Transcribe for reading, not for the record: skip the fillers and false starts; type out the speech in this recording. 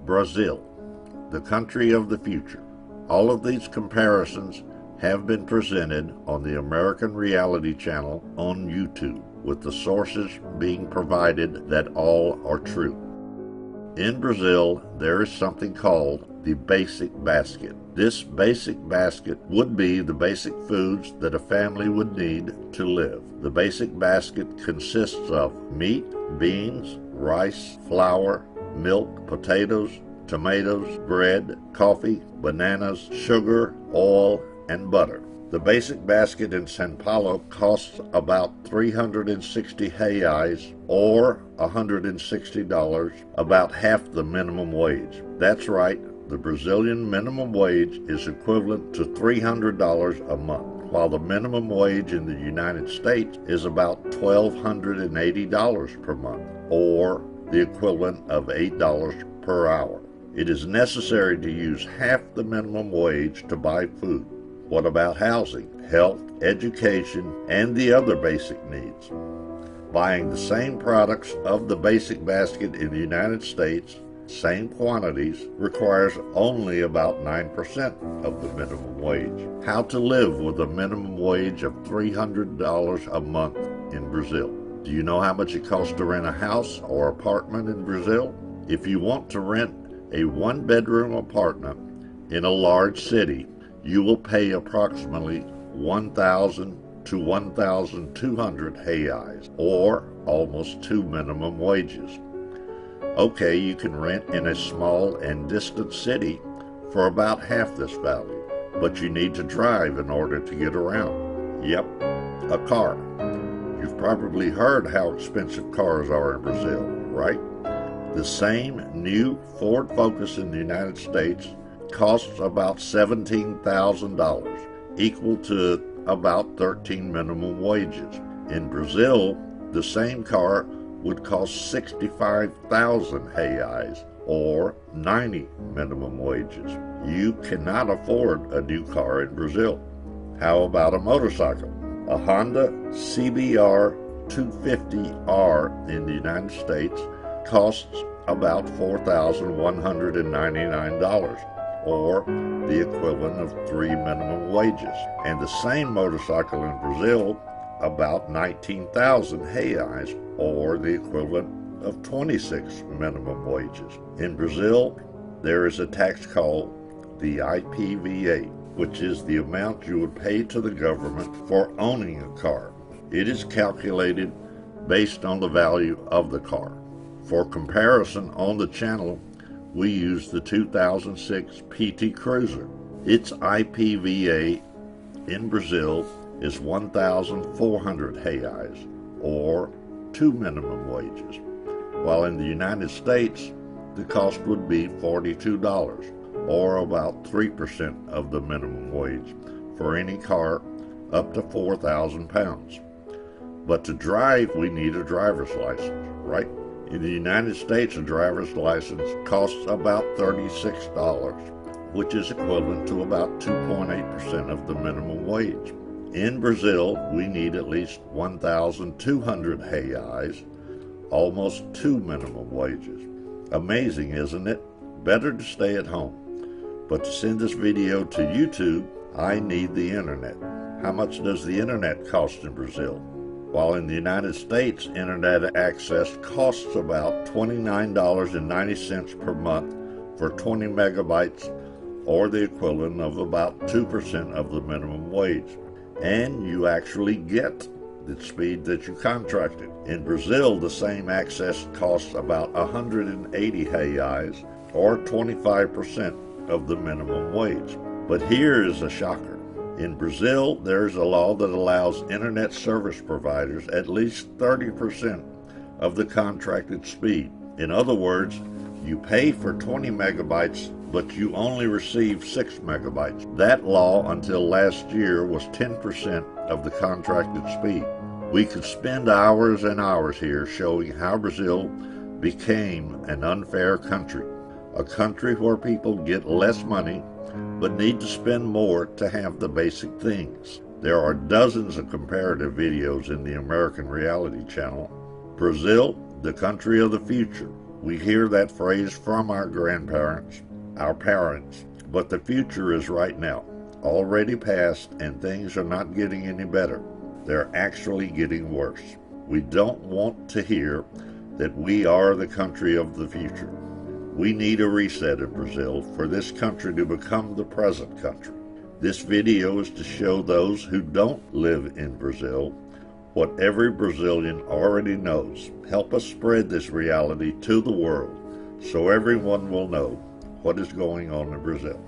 Brazil, the country of the future. All of these comparisons have been presented on the American Reality Channel on YouTube, with the sources being provided that all are true. In Brazil, there is something called the basic basket. This basic basket would be the basic foods that a family would need to live. The basic basket consists of meat, beans, rice, flour, milk, potatoes, tomatoes, bread, coffee, bananas, sugar, oil, and butter. The basic basket in São Paulo costs about 360 reais, or $160, about half the minimum wage. That's right, the Brazilian minimum wage is equivalent to $300 a month, while the minimum wage in the United States is about $1,280 per month, or the equivalent of $8 per hour. It is necessary to use half the minimum wage to buy food. What about housing, health, education, and the other basic needs? Buying the same products of the basic basket in the United States, same quantities, requires only about 9% of the minimum wage. How to live with a minimum wage of $300 a month in Brazil? Do you know how much it costs to rent a house or apartment in Brazil? If you want to rent a one-bedroom apartment in a large city, you will pay approximately 1,000 to 1,200 reais, or almost 2 minimum wages. Okay, you can rent in a small and distant city for about half this value, but you need to drive in order to get around. Yep, a car. You've probably heard how expensive cars are in Brazil, right? The same new Ford Focus in the United States costs about $17,000, equal to about 13 minimum wages. In Brazil, the same car would cost 65,000 reais, or 90 minimum wages. You cannot afford a new car in Brazil. How about a motorcycle? A Honda CBR 250R in the United States costs about $4,199, or the equivalent of 3 minimum wages. And the same motorcycle in Brazil, about 19,000 reais, or the equivalent of 26 minimum wages. In Brazil, there is a tax called the IPVA, which is the amount you would pay to the government for owning a car. It is calculated based on the value of the car. For comparison, on the channel, we use the 2006 PT Cruiser. Its IPVA in Brazil is 1,400 reais, or 2 minimum wages, while in the United States, the cost would be $42, or about 3% of the minimum wage, for any car up to 4,000 pounds. But to drive, we need a driver's license, right? In the United States, a driver's license costs about $36, which is equivalent to about 2.8% of the minimum wage. In Brazil, we need at least 1,200 reais, almost 2 minimum wages. Amazing, isn't it? Better to stay at home. But to send this video to YouTube, I need the internet. How much does the internet cost in Brazil? While in the United States, internet access costs about $29.90 per month for 20 megabytes, or the equivalent of about 2% of the minimum wage. And you actually get the speed that you contracted. In Brazil, the same access costs about 180 reais, or 25% of the minimum wage. But here is a shocker. In Brazil, there is a law that allows internet service providers at least 30% of the contracted speed. In other words, you pay for 20 megabytes, but you only receive 6 megabytes. That law until last year was 10% of the contracted speed. We could spend hours and hours here showing how Brazil became an unfair country, a country where people get less money but need to spend more to have the basic things. There are dozens of comparative videos in the American Reality Channel. Brazil, the country of the future. We hear that phrase from our grandparents, our parents, but the future is right now, already past, and things are not getting any better. They're actually getting worse. We don't want to hear that we are the country of the future. We need a reset in Brazil for this country to become the present country. This video is to show those who don't live in Brazil what every Brazilian already knows. Help us spread this reality to the world so everyone will know what is going on in Brazil.